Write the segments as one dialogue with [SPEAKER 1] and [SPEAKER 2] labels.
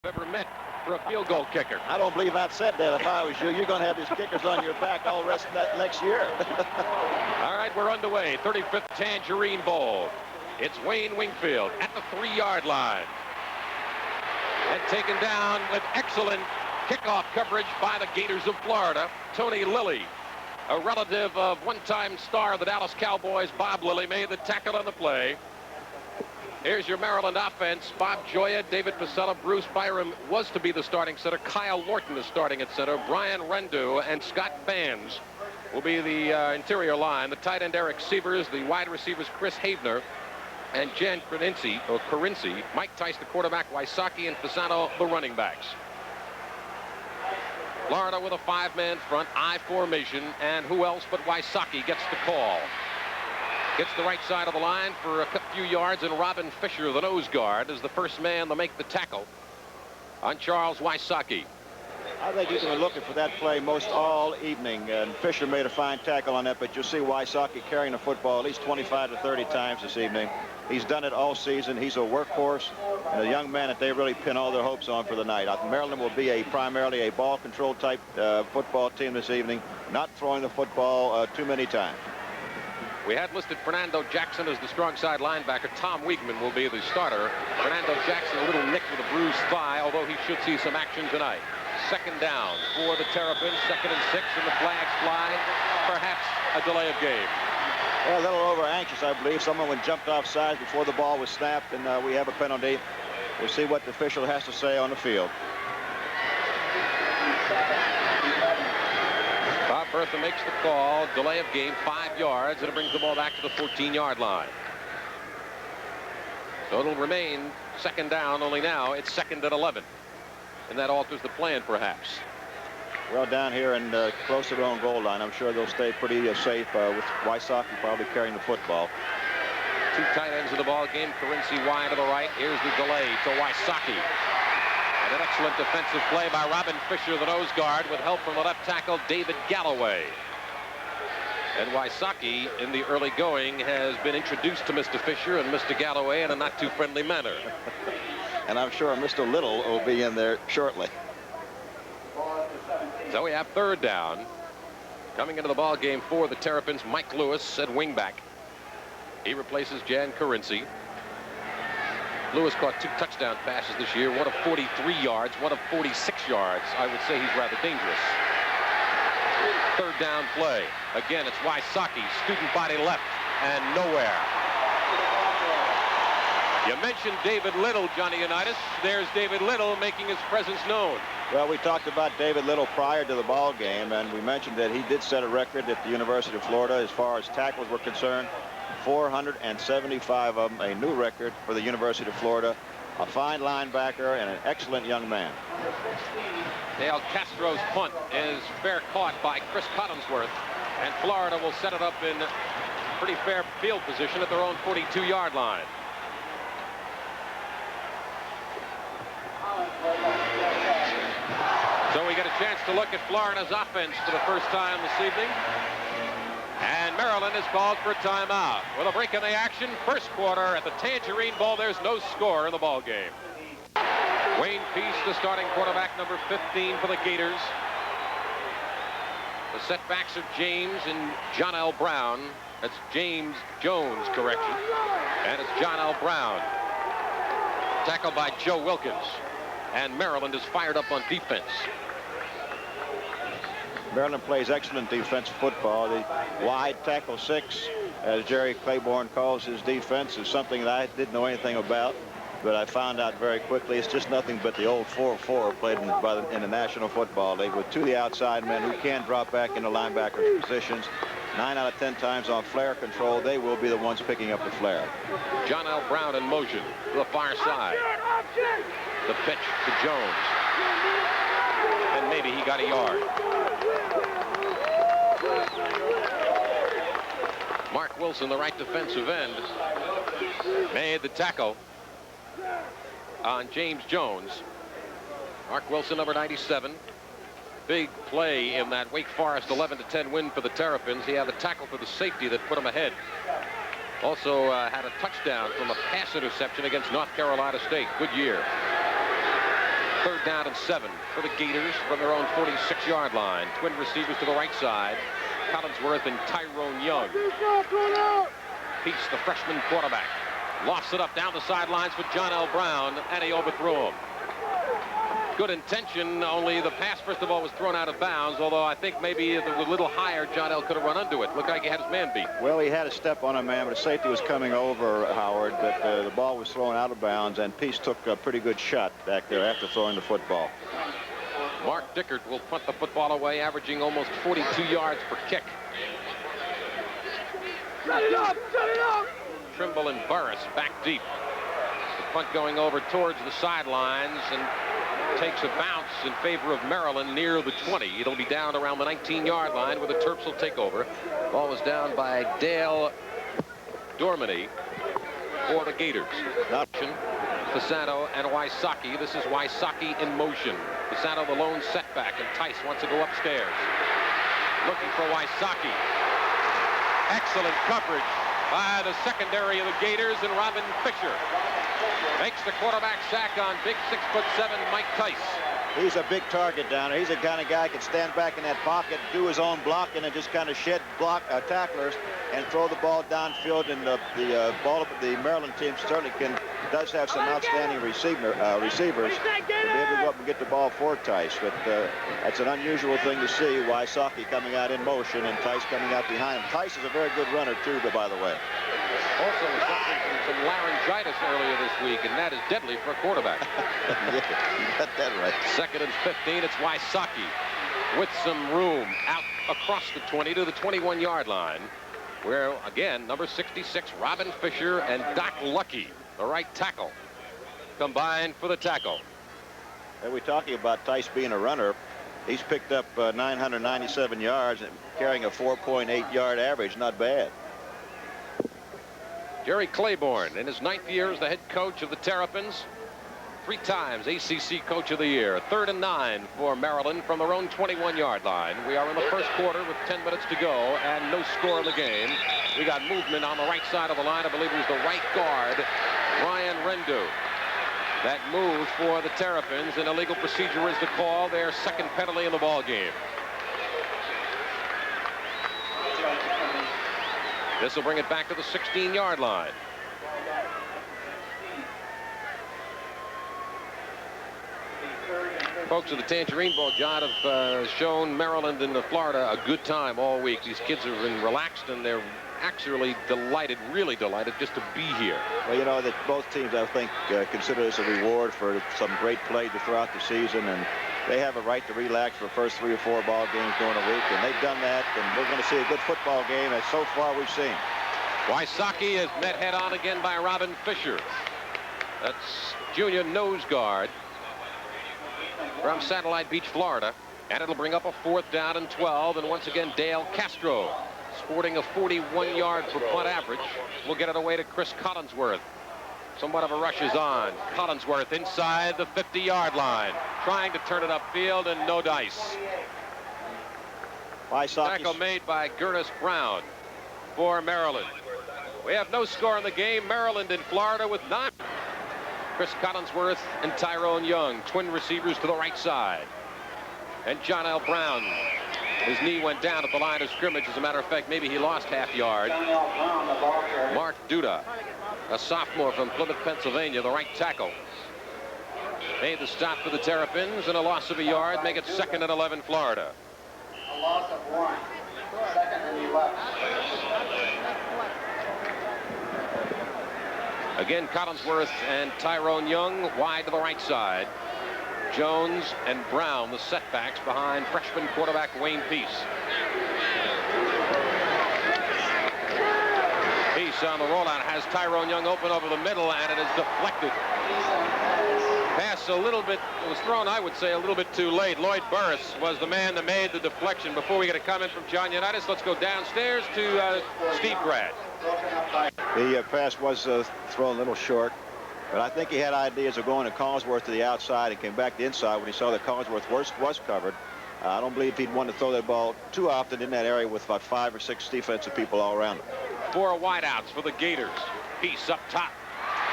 [SPEAKER 1] ever met for a field goal kicker.
[SPEAKER 2] I don't believe I'd said that if I was you. You're going to have these kickers on your back all the rest of that next year.
[SPEAKER 1] All right, we're underway. 35th Tangerine Bowl. It's Wayne Wingfield at the 3-yard line. And taken down with excellent kickoff coverage by the Gators of Florida. Tony Lilly, a relative of one-time star of the Dallas Cowboys, Bob Lilly, made the tackle on the play. Here's your Maryland offense. Bob Joya, David Pasella, Bruce Byram was to be the starting center. Kyle Lorton is starting at center. Brian Rendu and Scott Fans will be the interior line. The tight end Eric Sievers, the wide receivers Chris Havener and Jan Carinci. Mike Tice, the quarterback, Wysocki and Fasano, the running backs. Florida with a 5-man front, I formation, and who else but Wysocki gets the call. Gets the right side of the line for a few yards, and Robin Fisher, the nose guard, is the first man to make the tackle on Charles Wysocki.
[SPEAKER 2] I think he's been looking for that play most all evening, and Fisher made a fine tackle on that, but you'll see Wysocki carrying the football at least 25 to 30 times this evening. He's done it all season. He's a workhorse and a young man that they really pin all their hopes on for the night. Maryland will be primarily a ball control type football team this evening, not throwing the football too many times.
[SPEAKER 1] We had listed Fernando Jackson as the strong side linebacker. Tom Wiegman will be the starter. Fernando Jackson a little nicked with a bruised thigh, although he should see some action tonight. Second down for the Terrapins. 2nd and 6, and the flags fly. Perhaps a delay of game.
[SPEAKER 2] Well, a little over anxious, I believe. Someone jumped off sides before the ball was snapped, and we have a penalty. We'll see what the official has to say on the field.
[SPEAKER 1] Bob Bertha makes the call. Delay of game, 5 yards, and it brings the ball back to the 14-yard line. So it'll remain second down, only now it's 2nd and 11. And that alters the plan, perhaps.
[SPEAKER 2] Well, down here and close to their own goal line, I'm sure they'll stay pretty safe with Wysocki probably carrying the football.
[SPEAKER 1] 2 tight ends of the ball game. Carinci wide to the right. Here's the delay to Wysocki. And an excellent defensive play by Robin Fisher, the nose guard, with help from the left tackle, David Galloway. And Wysocki, in the early going, has been introduced to Mr. Fisher and Mr. Galloway in a not-too-friendly manner.
[SPEAKER 2] And I'm sure Mr. Little will be in there shortly.
[SPEAKER 1] So we have 3rd down. Coming into the ball game for the Terrapins, Mike Lewis at wingback. He replaces Jan Carinci. Lewis caught 2 touchdown passes this year, one of 43 yards, one of 46 yards. I would say he's rather dangerous. 3rd down play. Again, it's Wysocki, student body left, and nowhere. You mentioned David Little, Johnny Unitas. There's David Little making his presence known.
[SPEAKER 2] Well, we talked about David Little prior to the ball game, and we mentioned that he did set a record at the University of Florida as far as tackles were concerned. 475 of them, a new record for the University of Florida. A fine linebacker and an excellent young man.
[SPEAKER 1] Dale Castro's punt is fair caught by Chris Collinsworth, and Florida will set it up in pretty fair field position at their own 42-yard line. So we get a chance to look at Florida's offense for the first time this evening. And Maryland is called for a timeout. With a break in the action, first quarter at the Tangerine Bowl. There's no score in the ball game. Wayne Peace, the starting quarterback, number 15 for the Gators. The setbacks are James and John L. Brown. That's James Jones, correction. And it's John L. Brown. Tackled by Joe Wilkins. And Maryland is fired up on defense.
[SPEAKER 2] Maryland plays excellent defensive football. The wide tackle 6, as Jerry Claiborne calls his defense, is something that I didn't know anything about, but I found out very quickly. It's just nothing but the old 4-4 played in the National Football League, with 2 of the outside men who can drop back into linebacker positions. 9 out of 10 times on flare control, they will be the ones picking up the flare.
[SPEAKER 1] John L. Brown in motion to the far side. The pitch to Jones. And maybe he got a yard. Mark Wilson, the right defensive end, made the tackle on James Jones. Mark Wilson, number 97. Big play in that Wake Forest 11-10 win for the Terrapins. He had the tackle for the safety that put him ahead. Also had a touchdown from a pass interception against North Carolina State. Good year. Third down and 7 for the Gators from their own 46-yard line. Twin receivers to the right side. Collinsworth and Tyrone Young. Peace, the freshman quarterback, lofts it up down the sidelines for John L. Brown, and he overthrew him. Good intention, only the pass, first of all, was thrown out of bounds, although I think maybe if it was a little higher, John L. could have run into it. Looked like he had his man beat.
[SPEAKER 2] Well, he had a step on a man, but the safety was coming over Howard, but the ball was thrown out of bounds, and Peace took a pretty good shot back there after throwing the football.
[SPEAKER 1] Mark Dickert will punt the football away, averaging almost 42 yards per kick.
[SPEAKER 3] Set it up! Set it up!
[SPEAKER 1] Trimble and Burris back deep. The punt going over towards the sidelines and takes a bounce in favor of Maryland near the 20. It'll be down around the 19-yard line where the Terps will take over. Ball was down by Dale Dormany for the Gators. Fasano and Wysocki. This is Wysocki in motion. Fasano the lone setback, and Tice wants to go upstairs. Looking for Wysocki. Excellent coverage by the secondary of the Gators, and Robin Fisher makes the quarterback sack on big 6'7" Mike Tice.
[SPEAKER 2] He's a big target down there. He's the kind of guy who can stand back in that pocket, do his own blocking, and just kind of shed tacklers and throw the ball downfield. And the Maryland team certainly does have some outstanding receivers to be able to go up and get the ball for Tice. But that's an unusual thing to see. Wysocki coming out in motion and Tice coming out behind him. Tice is a very good runner too, by the way.
[SPEAKER 1] Also suffering from some laryngitis earlier this week, and that is deadly for a quarterback.
[SPEAKER 2] Yeah, you got that right.
[SPEAKER 1] Second and 15. It's Wysocki with some room out across the 20 to the 21-yard line, where again number 66 Robin Fisher and Doc Lucky, the right tackle, combined for the tackle.
[SPEAKER 2] And we're talking about Tice being a runner. He's picked up 997 yards and carrying a 4.8-yard average. Not bad.
[SPEAKER 1] Jerry Claiborne, in his 9th year as the head coach of the Terrapins, 3 times ACC Coach of the Year. 3rd and 9 for Maryland from their own 21-yard line. We are in the first quarter with 10 minutes to go and no score in the game. We got movement on the right side of the line. I believe it was the right guard, Ryan Rendu, that moved for the Terrapins. An illegal procedure is the call. Their second penalty in the ball game. This will bring it back to the 16-yard line. Folks of the Tangerine Bowl, John, have shown Maryland and Florida a good time all week. These kids have been relaxed, and they're actually delighted, really delighted, just to be here.
[SPEAKER 2] Well, you know that both teams, I think, consider this a reward for some great play throughout the season, and they have a right to relax for the first 3 or 4 ball games during a week, and they've done that, and we're going to see a good football game as so far we've seen.
[SPEAKER 1] Wysocki is met head-on again by Robin Fisher. That's junior nose guard from Satellite Beach, Florida. And it'll bring up a 4th down and 12. And once again, Dale Castro, sporting a 41-yard per punt average, will get it away to Chris Collinsworth. Somewhat of a rush is on. Collinsworth inside the 50-yard line, trying to turn it upfield, and no dice. Tackle made by Gurnis Brown for Maryland. We have no score in the game. Maryland and Florida with 9. Chris Collinsworth and Tyrone Young, twin receivers to the right side. And John L. Brown, his knee went down at the line of scrimmage. As a matter of fact, maybe he lost half yard. Mark Duda, a sophomore from Plymouth, Pennsylvania, the right tackle, made the stop for the Terrapins, and a loss of a yard, make it 2nd and 11 Florida.
[SPEAKER 3] A loss of 1. 2nd and 11.
[SPEAKER 1] Again, Collinsworth and Tyrone Young wide to the right side. Jones and Brown, the setbacks behind freshman quarterback Wayne Peace. Peace on the rollout has Tyrone Young open over the middle, and it is deflected. Pass a little bit, it was thrown, I would say, a little bit too late. Lloyd Burris was the man that made the deflection. Before we get a comment from John Unitas, let's go downstairs to Steve Grad.
[SPEAKER 2] The pass was thrown a little short, but I think he had ideas of going to Collinsworth to the outside and came back to the inside when he saw that Collinsworth was covered. I don't believe he'd want to throw that ball too often in that area with about 5 or 6 defensive people all around him.
[SPEAKER 1] 4 wideouts for the Gators. Peace up top.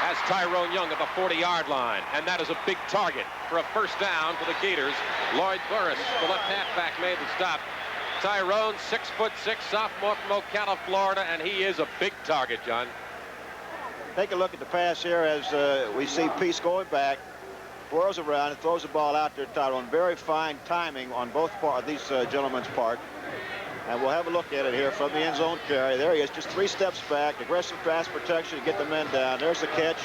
[SPEAKER 1] has Tyrone Young at the 40-yard line, and that is a big target for a first down for the Gators. Lloyd Burris, the left halfback, made the stop. Tyrone, 6'6", sophomore from Ocala, Florida, and he is a big target, John.
[SPEAKER 2] Take a look at the pass here as we see Peace going back, twirls around and throws the ball out there to Tyrone. Very fine timing on both of these gentlemen's part. And we'll have a look at it here from the end zone carry. There he is, just 3 steps back, aggressive pass protection to get the men down. There's the catch,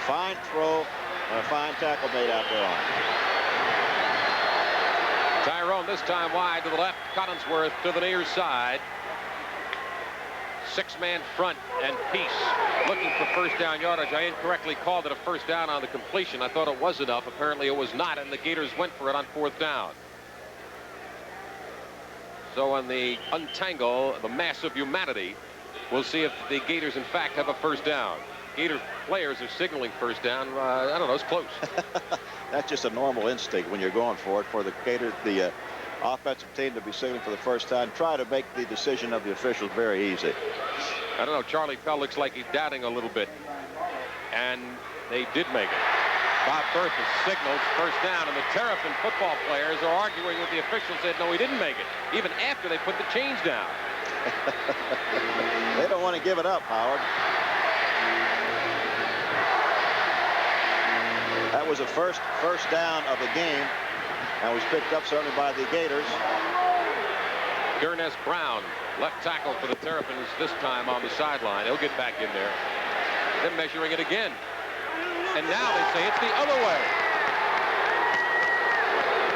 [SPEAKER 2] fine throw, and a fine tackle made out there on it.
[SPEAKER 1] Tyrone this time wide to the left, Collinsworth to the near side. 6-man front, and Peace looking for first down yardage. I incorrectly called it a first down on the completion. I thought it was enough. Apparently it was not, and the Gators went for it on 4th down. So on the untangle the mass of humanity, we'll see if the Gators in fact have a first down. Gator players are signaling first down. I don't know, it's close.
[SPEAKER 2] That's just a normal instinct when you're going for it. For the Gators, the offensive team to be signaling for the first time, try to make the decision of the officials very easy.
[SPEAKER 1] I don't know, Charlie Pell looks like he's doubting a little bit, and they did make it. Bob Berth has signaled first down, and the Terrapin football players are arguing with the officials, said no, he didn't make it, even after they put the chains down.
[SPEAKER 2] They don't want to give it up, Howard. That was the first down of the game, and was picked up certainly by the Gators.
[SPEAKER 1] Gurness Brown, left tackle for the Terrapins, this time on the sideline. He'll get back in there. They're measuring it again. And now they say it's the other way.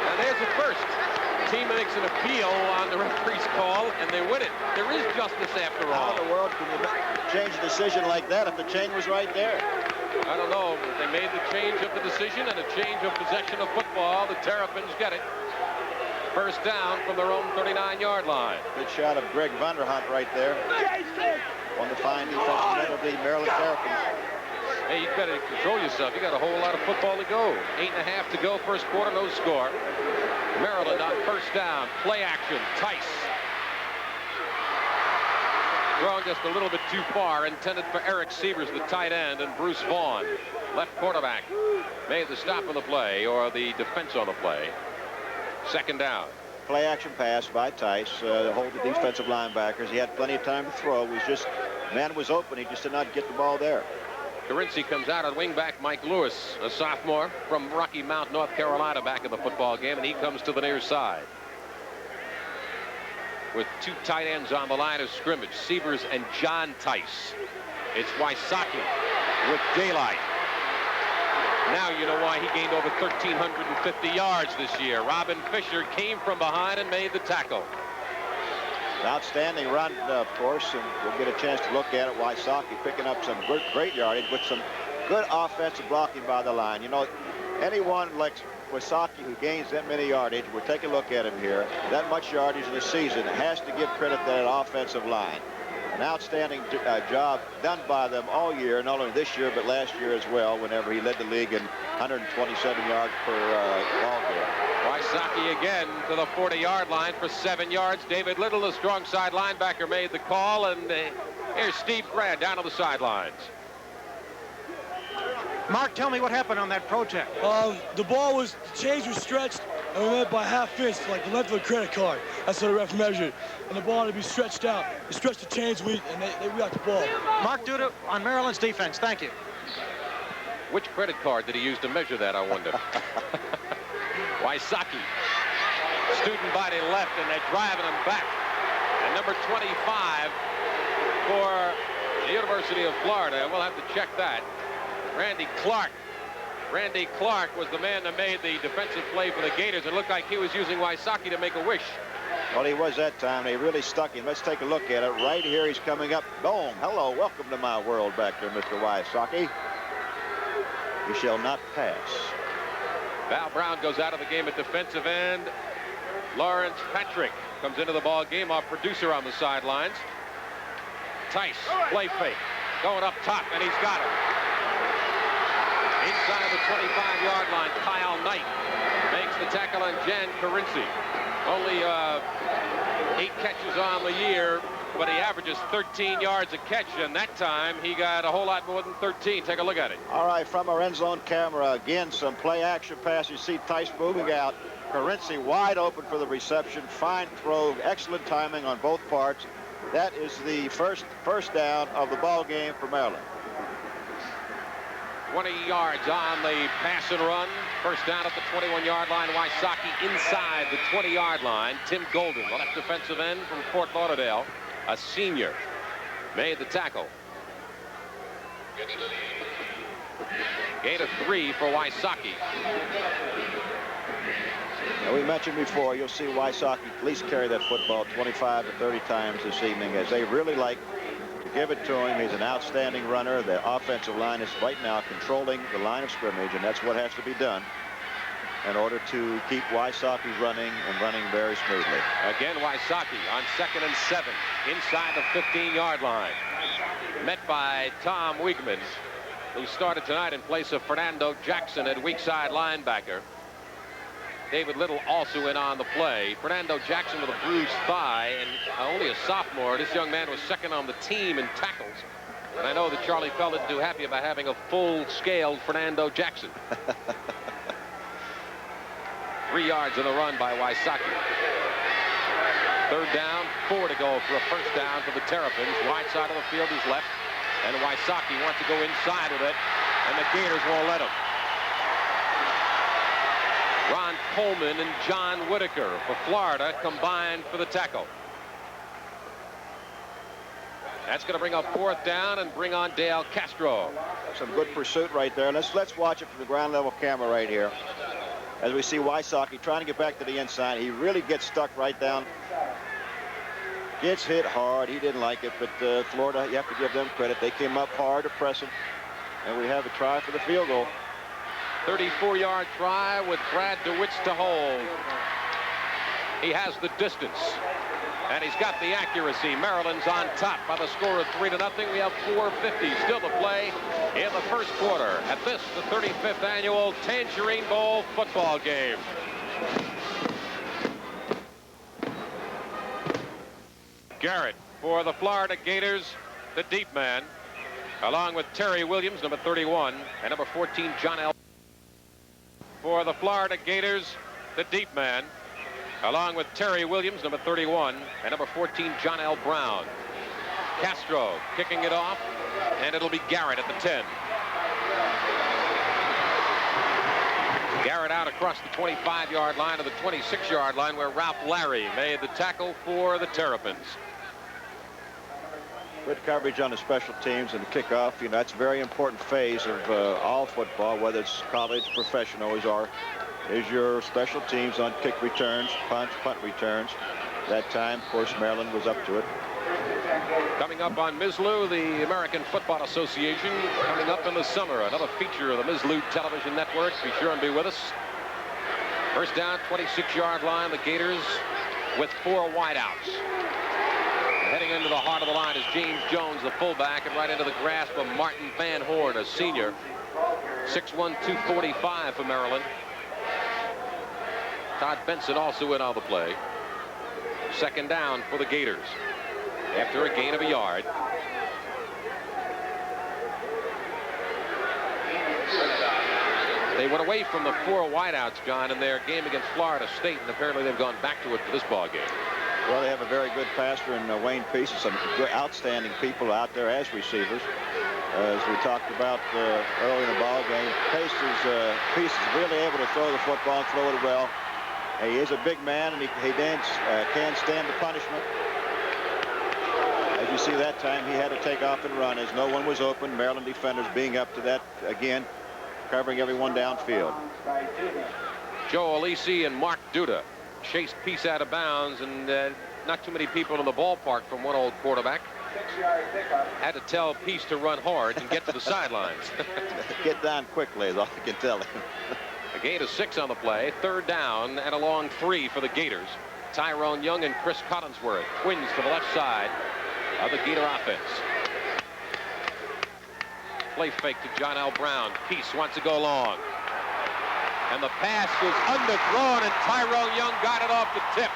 [SPEAKER 1] And there's the first. The team makes an appeal on the referee's call, and they win it. There is justice after all.
[SPEAKER 2] How in the world can you change a decision like that if the chain was right there?
[SPEAKER 1] I don't know. They made the change of the decision and a change of possession of football. The Terrapins get it. First down from their own 39-yard line.
[SPEAKER 2] Good shot of Greg Vanderhunt right there. On the fine defensive end of the Maryland Terrapins.
[SPEAKER 1] Hey, you've got to control yourself. You got a whole lot of football to go. 8.5 to go, first quarter, no score. Maryland on first down, play action, Tice. Throwing just a little bit too far, intended for Eric Sievers, the tight end, and Bruce Vaughn, left quarterback, made the stop on the play, or the defense on the play. Second down.
[SPEAKER 2] Play action pass by Tice, hold the defensive linebackers. He had plenty of time to throw. It was just, man was open. He just did not get the ball there.
[SPEAKER 1] Carinci comes out on wingback Mike Lewis, a sophomore from Rocky Mount, North Carolina, back in the football game, and he comes to the near side. With 2 tight ends on the line of scrimmage, Sievers and John Tice. It's Wysocki with daylight. Now you know why he gained over 1,350 yards this year. Robin Fisher came from behind and made the tackle.
[SPEAKER 2] An outstanding run, of course, and we'll get a chance to look at it. Wysocki picking up some great yardage with some good offensive blocking by the line. You know, anyone like Wysocki who gains that many yardage, we'll take a look at him here, that much yardage in the season, has to give credit to that offensive line. An outstanding job done by them all year, not only this year but last year as well, whenever he led the league in 127 yards per ball game.
[SPEAKER 1] Wysocki again to the 40-yard line for 7 yards. David Little, the strong side linebacker, made the call, and here's Steve Grant down to the sidelines.
[SPEAKER 4] Mark, tell me what happened on that project.
[SPEAKER 5] The chains were stretched, and we went by ½ inch, like the length of a credit card. That's what the ref measured. And the ball had to be stretched out. They stretched the chains, and we got the ball.
[SPEAKER 4] Mark Duda on Maryland's defense. Thank you.
[SPEAKER 1] Which credit card did he use to measure that, I wonder? Wysocki. Student body left, and they're driving him back. And number 25 for the University of Florida. We'll have to check that. Randy Clark. Randy Clark was the man that made the defensive play for the Gators. It looked like he was using Wysocki to make a wish.
[SPEAKER 2] Well, he was that time. They really stuck him. Let's take a look at it. Right here, he's coming up. Boom. Hello. Welcome to my world back there, Mr. Wysocki. You shall not pass.
[SPEAKER 1] Val Brown goes out of the game at defensive end. Lawrence Patrick comes into the ball game. Our producer on the sidelines. Tice, play fake. Going up top, and he's got him. Inside the 25-yard line, Kyle Knight makes the tackle on Jan Carinci. Only 8 catches on the year but he averages 13 yards a catch, and that time he got a whole lot more than 13. Take a look at it.
[SPEAKER 2] All right, from our end zone camera, again, some play action pass. You see Tice moving out. Carinci wide open for the reception. Fine throw, excellent timing on both parts. That is the first down of the ball game for Maryland.
[SPEAKER 1] 20 yards on the pass and run. First down at the 21-yard line. Wysocki inside the 20-yard line. Tim Golden, the left defensive end from Fort Lauderdale, a senior, made the tackle. Gain of 3 for Wysocki.
[SPEAKER 2] Now, we mentioned before, you'll see Wysocki at least carry that football 25 to 30 times this evening, as they really like to give it to him. He's an outstanding runner. The offensive line is right now controlling the line of scrimmage, and that's what has to be done in order to keep Wysocki running and running very smoothly.
[SPEAKER 1] Again, Wysocki on 2nd and 7 inside the 15-yard line. Met by Tom Wiegman, who started tonight in place of Fernando Jackson at weak side linebacker. David Little also in on the play. Fernando Jackson with a bruised thigh, and only a sophomore. This young man was 2nd on the team in tackles. And I know that Charlie Fell isn't too happy about having a full-scale Fernando Jackson. 3 yards in the run by Wysocki. 3rd down, 4 to go for a first down for the Terrapins. Wide side of the field is left, and Wysocki wants to go inside with it, and the Gators won't let him. Ron Coleman and John Whitaker for Florida combined for the tackle. That's going to bring up 4th down and bring on Dale Castro.
[SPEAKER 2] Some good pursuit right there. Let's watch it from the ground level camera right here. As we see Wysocki trying to get back to the inside. He really gets stuck right down. Gets hit hard. He didn't like it, but Florida, you have to give them credit. They came up hard to press him, and we have a try for the field goal.
[SPEAKER 1] 34-yard try with Brad DeWitz to hold. He has the distance, and he's got the accuracy. Maryland's on top by the score of 3-0. We have 4:50 still to play in the first quarter at this, the 35th annual Tangerine Bowl football game. Garrett for the Florida Gators, the deep man, along with Terry Williams, number 31, and number 14, John L. For the Florida Gators, the deep man, along with Terry Williams, number 31, and number 14, John L. Brown. Castro kicking it off, and it'll be Garrett at the 10. Garrett out across the 25-yard line to the 26-yard line, where Ralph Larry made the tackle for the Terrapins.
[SPEAKER 2] Good coverage on the special teams and the kickoff. You know, that's a very important phase of all football, whether it's college, professional, is your special teams on kick returns, punt returns. That time, of course, Maryland was up to it.
[SPEAKER 1] Coming up on MSLU, the American Football Association, coming up in the summer. Another feature of the MSLU television network. Be sure and be with us. First down, 26-yard line. The Gators with 4 wideouts. Heading into the heart of the line is James Jones, the fullback, and right into the grasp of Martin Van Horn, a senior. 6'1", 245 for Maryland. Todd Benson also in on the play. 2nd down for the Gators after a gain of a yard. They went away from the 4 wideouts, John, in their game against Florida State, and apparently they've gone back to it for this ball game.
[SPEAKER 2] Well, they have a very good passer in Wayne Peace, and some good, outstanding people out there as receivers. As we talked about early in the ball game, Peace is really able to throw the football and throw it well. He is a big man, and he can stand the punishment. As you see that time, he had to take off and run as no one was open. Maryland defenders being up to that again, covering everyone downfield.
[SPEAKER 1] Joe Alisi and Mark Duda chased Peace out of bounds, and not too many people in the ballpark from one old quarterback. Had to tell Peace to run hard and get to the sidelines.
[SPEAKER 2] Get down quickly is all I can tell him.
[SPEAKER 1] A gain of 6 on the play. 3rd down and a long 3 for the Gators. Tyrone Young and Chris Collinsworth, twins to the left side of the Gator offense. Play fake to John L. Brown. Peace wants to go long. And the pass was underthrown, and Tyrone Young got it off the tip.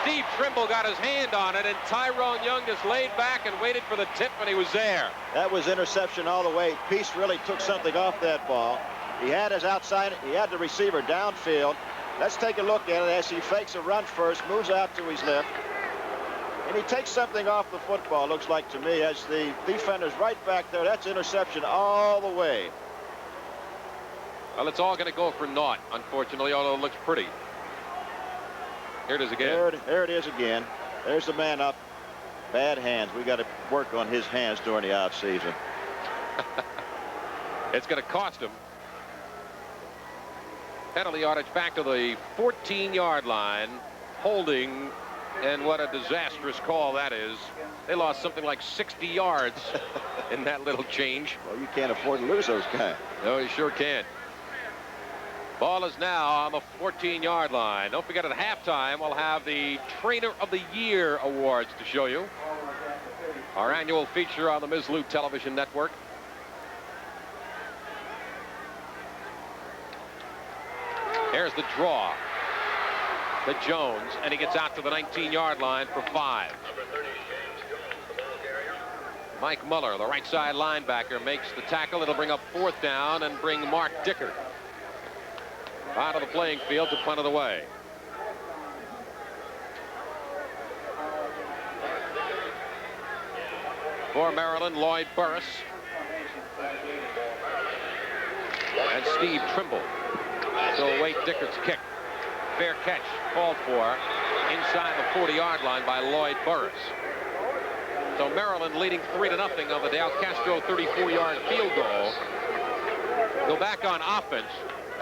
[SPEAKER 1] Steve Trimble got his hand on it, and Tyrone Young just laid back and waited for the tip, and he was there.
[SPEAKER 2] That was interception all the way. Peace really took something off that ball. He had his outside, he had the receiver downfield. Let's take a look at it as he fakes a run first, moves out to his left. And he takes something off the football, looks like to me, as the defender's right back there. That's interception all the way.
[SPEAKER 1] Well, it's all going to go for naught, unfortunately, although it looks pretty. Here it is again.
[SPEAKER 2] There it is again. There's the man up. Bad hands. We got to work on his hands during the off season.
[SPEAKER 1] It's going to cost him. Penalty yardage back to the 14-yard line. Holding, and what a disastrous call that is. They lost something like 60 yards in that little change.
[SPEAKER 2] Well, you can't afford to lose those guys.
[SPEAKER 1] No, you sure can't. Ball is now on the 14-yard line. Don't forget, at halftime, we'll have the Trainer of the Year awards to show you. Our annual feature on the Ms. Lou Television Network. Here's the draw to Jones, and he gets out to the 19-yard line for 5. Mike Muller, the right side linebacker, makes the tackle. It'll bring up 4th down and bring Mark Dicker out of the playing field to punt it away. For Maryland, Lloyd Burris and Steve Trimble. So await Dicker's kick. Fair catch called for inside the 40-yard line by Lloyd Burris. So Maryland leading 3-0 on the Dale Castro 34-yard field goal. Go back on offense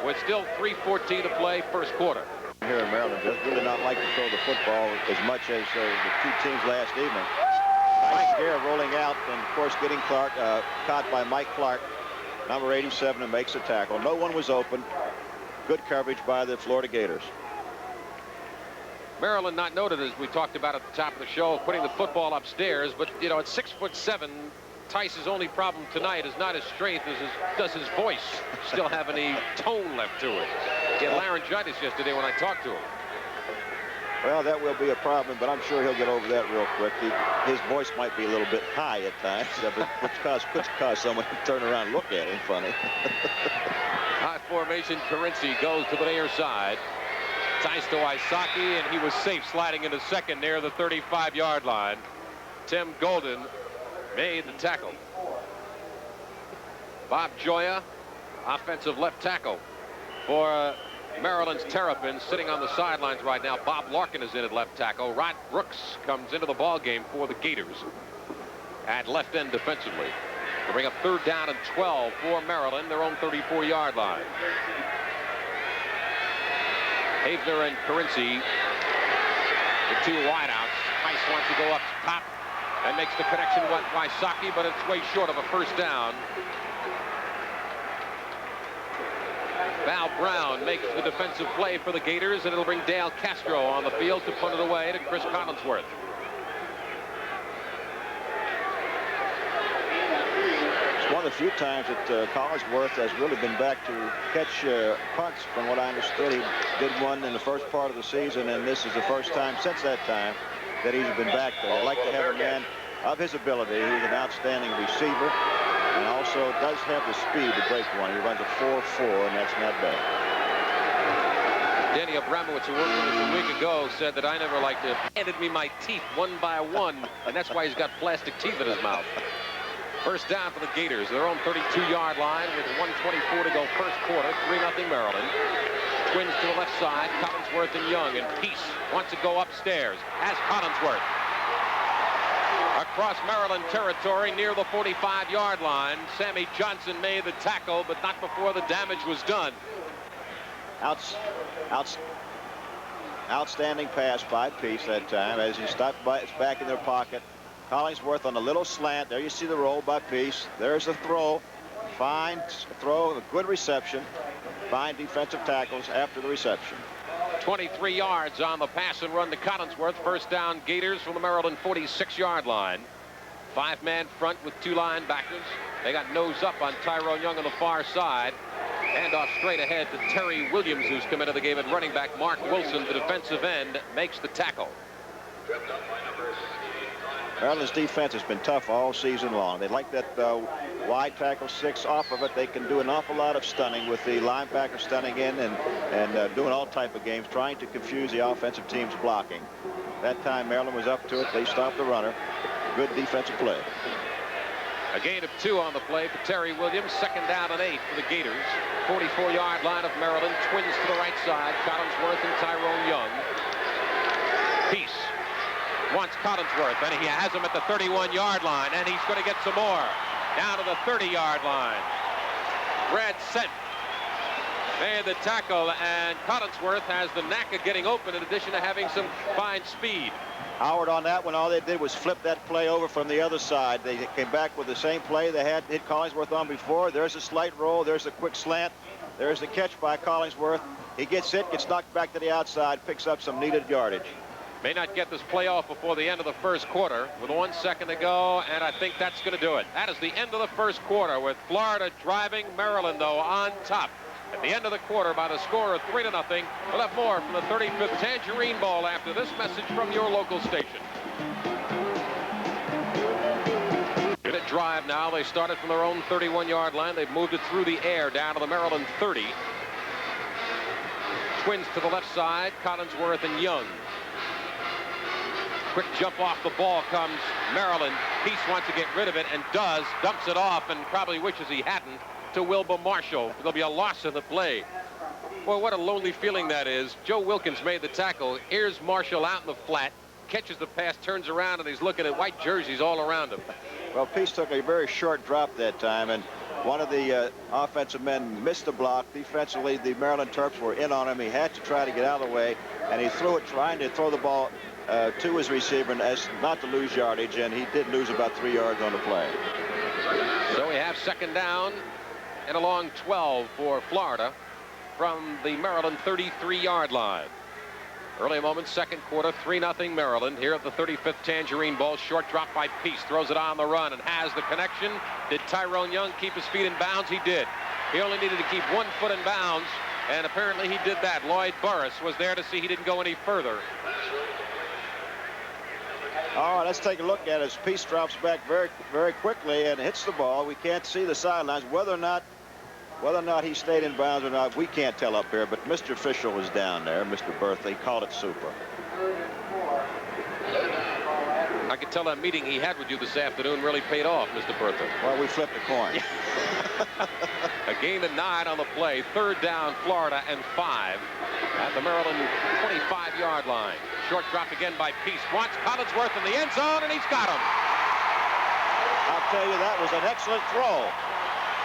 [SPEAKER 1] with still 3:14 to play first quarter.
[SPEAKER 2] Here in Maryland, just really not like to throw the football as much as the two teams last evening. Mike Gare rolling out, and of course getting Clark caught by Mike Clark, number 87, and makes a tackle. No one was open. Good coverage by the Florida Gators.
[SPEAKER 1] Maryland not noted, as we talked about at the top of the show, putting the football upstairs, but you know, at 6'7", Tice's only problem tonight is not his strength, does his voice still have any tone left to it. He had laryngitis yesterday when I talked to him.
[SPEAKER 2] Well, that will be a problem, but I'm sure he'll get over that real quick. His voice might be a little bit high at times, which cause someone to turn around and look at him funny.
[SPEAKER 1] High formation, Carinci goes to the near side. Tice to Wysocki, and he was safe sliding into second near the 35-yard line. Tim Golden made the tackle. Bob Gioia, offensive left tackle for Maryland's Terrapins, sitting on the sidelines right now. Bob Larkin is in at left tackle. Rod Brooks comes into the ball game for the Gators at left end defensively. To bring up 3rd down and 12 for Maryland, their own 34-yard line. Havner and Carinci, the two wideouts. Tice wants to go up top and makes the connection with Wysocki, but it's way short of a first down. Val Brown makes the defensive play for the Gators, and it'll bring Dale Castro on the field to punt it away to Chris Collinsworth.
[SPEAKER 2] It's one of the few times that Collinsworth has really been back to catch punts. From what I understood, he did one in the first part of the season, and this is the first time since that time that he's been back there. I'd like to have a man of his ability. He's an outstanding receiver, and also does have the speed to break one. He runs a 4.4, and that's not bad.
[SPEAKER 1] Danny Abramowitz, who worked with us a week ago, said that I never liked to handed me my teeth one by one, and that's why he's got plastic teeth in his mouth. First down for the Gators, their own 32-yard line with 1:24 to go first quarter. 3-0 Maryland. Twins to the left side, Collinsworth and Young, and Peace wants to go upstairs as Collinsworth. Across Maryland territory near the 45-yard line. Sammy Johnson made the tackle, but not before the damage was done.
[SPEAKER 2] Outstanding pass by Peace that time as he stopped by. It's back in their pocket. Collinsworth on a little slant. There you see the roll by Peace. There's the throw. Fine throw, a good reception. Fine defensive tackles after the reception.
[SPEAKER 1] 23 yards on the pass and run to Collinsworth. First down Gators from the Maryland 46-yard line. 5-man front with 2 linebackers. They got nose up on Tyrone Young on the far side. Hand off straight ahead to Terry Williams, who's come into the game at running back. Mark Wilson, the defensive end, makes the tackle.
[SPEAKER 2] Maryland's defense has been tough all season long. They like that wide tackle 6. Off of it, they can do an awful lot of stunning with the linebacker stunning in and doing all type of games, trying to confuse the offensive team's blocking. That time Maryland was up to it. They stopped the runner. Good defensive play.
[SPEAKER 1] A gain of 2 on the play for Terry Williams. 2nd down and 8 for the Gators. 44-yard line of Maryland. Twins to the right side. Collinsworth and Tyrone Young. Peace wants Collinsworth, and he has him at the 31-yard line, and he's going to get some more. Down to the 30-yard line. Brad Sent made the tackle, and Collinsworth has the knack of getting open in addition to having some fine speed.
[SPEAKER 2] Howard on that one, all they did was flip that play over from the other side. They came back with the same play they had hit Collinsworth on before. There's a slight roll. There's a quick slant. There's the catch by Collinsworth. He gets hit, gets knocked back to the outside, picks up some needed yardage.
[SPEAKER 1] May not get this play off before the end of the first quarter with 1 second to go, and I think that's going to do it. That is the end of the first quarter with Florida driving, Maryland, though, on top. At the end of the quarter by the score of 3-0. We'll have more from the 35th Tangerine Bowl after this message from your local station. Good at drive now. They started from their own 31-yard line. They've moved it through the air down to the Maryland 30. Twins to the left side, Collinsworth and Young. Quick jump off the ball comes Maryland. Peace wants to get rid of it and does. Dumps it off and probably wishes he hadn't to Wilbur Marshall. There'll be a loss in the play. Boy, what a lonely feeling that is. Joe Wilkins made the tackle. Here's Marshall out in the flat. Catches the pass, turns around, and he's looking at white jerseys all around him.
[SPEAKER 2] Well, Peace took a very short drop that time, and one of the offensive men missed the block. Defensively, the Maryland Terps were in on him. He had to try to get out of the way, and he threw it trying to throw the ball to his receiver and as not to lose yardage, and he did lose about 3 yards on the play.
[SPEAKER 1] So we have 2nd down and a long 12 for Florida from the Maryland 33-yard line. Early moments, second quarter, 3-0 Maryland here at the 35th Tangerine Bowl. Short drop by Peace, throws it on the run and has the connection. Did Tyrone Young keep his feet in bounds? He did. He only needed to keep 1 foot in bounds, and apparently he did that. Lloyd Burris was there to see he didn't go any further.
[SPEAKER 2] All right, let's take a look at it as Peace drops back very, very quickly and hits the ball. We can't see the sidelines. Whether or not he stayed in bounds or not, we can't tell up here, but Mr. Official was down there, Mr. Bertha. He called it super.
[SPEAKER 1] I could tell that meeting he had with you this afternoon really paid off, Mr. Bertha.
[SPEAKER 2] Well, we flipped a coin.
[SPEAKER 1] A gain of 9 on the play. 3rd down, Florida, and 5 at the Maryland 25-yard line. Short drop again by Peace. Wants Collinsworth in the end zone, and he's got him.
[SPEAKER 2] I'll tell you, that was an excellent throw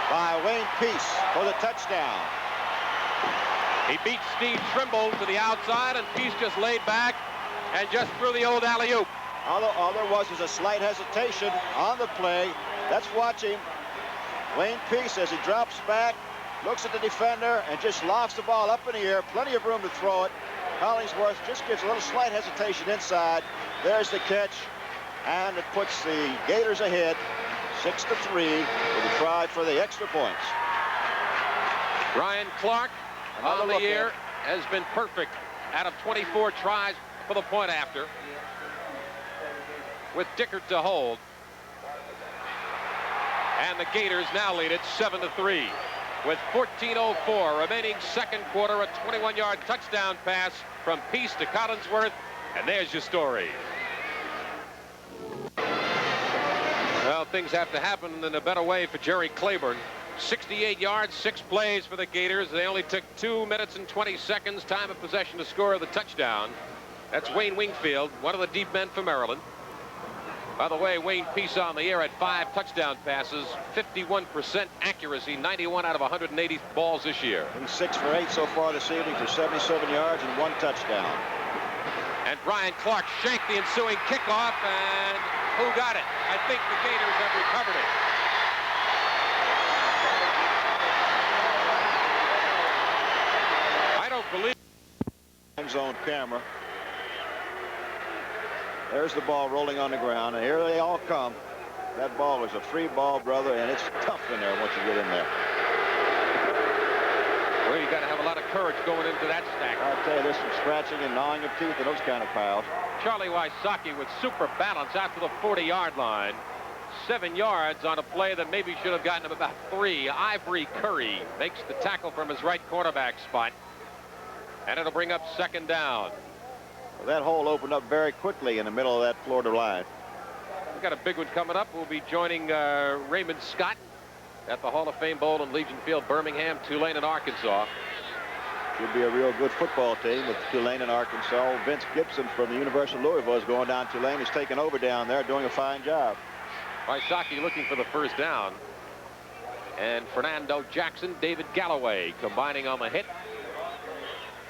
[SPEAKER 2] by Wayne Peace for the touchdown.
[SPEAKER 1] He beat Steve Trimble to the outside, and Peace just laid back and just threw the old alley-oop.
[SPEAKER 2] All there was a slight hesitation on the play. Let's watch him. Wayne Peace, as he drops back, looks at the defender and just lofts the ball up in the air. Plenty of room to throw it. Collinsworth just gives a little slight hesitation inside. There's the catch, and it puts the Gators ahead 6-3 with a try for the extra points.
[SPEAKER 1] Ryan Clark on the year has been perfect out of 24 tries for the point after, with Dickert to hold. And the Gators now lead it 7-3 with 14:04 remaining second quarter. A 21-yard touchdown pass from Peace to Collinsworth, and there's your story. Well, things have to happen in a better way for Jerry Claiborne. 68 yards, 6 plays for the Gators. They only took 2 minutes and 20 seconds time of possession to score the touchdown. That's Wayne Wingfield, one of the deep men for Maryland. By the way, Wayne Peace on the air at 5 touchdown passes, 51% accuracy, 91 out of 180 balls this year.
[SPEAKER 2] He's 6 for 8 so far this evening for 77 yards and 1 touchdown.
[SPEAKER 1] And Ryan Clark shanked the ensuing kickoff, and who got it? I think the Gators have recovered it. I don't believe.
[SPEAKER 2] End zone camera. There's the ball rolling on the ground, and here they all come. That ball is a free ball, brother, and it's tough in there once you get in there.
[SPEAKER 1] Well, you got to have a lot of courage going into that stack.
[SPEAKER 2] I'll tell you, there's some scratching and gnawing of teeth in those kind of piles.
[SPEAKER 1] Charlie Wysocki with super balance out to the 40-yard line. 7 yards on a play that maybe should have gotten him about 3. Ivory Curry makes the tackle from his right cornerback spot. And it'll bring up 2nd down.
[SPEAKER 2] Well, that hole opened up very quickly in the middle of that Florida line.
[SPEAKER 1] We've got a big one coming up. We'll be joining Raymond Scott at the Hall of Fame Bowl in Legion Field, Birmingham, Tulane, and Arkansas.
[SPEAKER 2] Should be a real good football team with Tulane and Arkansas. Vince Gibson from the University of Louisville is going down to Tulane. He's taking over down there, doing a fine job.
[SPEAKER 1] Wysocki looking for the 1st down. And Fernando Jackson, David Galloway combining on the hit.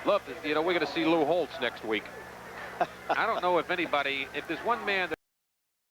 [SPEAKER 1] Look, you know, we're going to see Lou Holtz next week. I don't know if there's one man that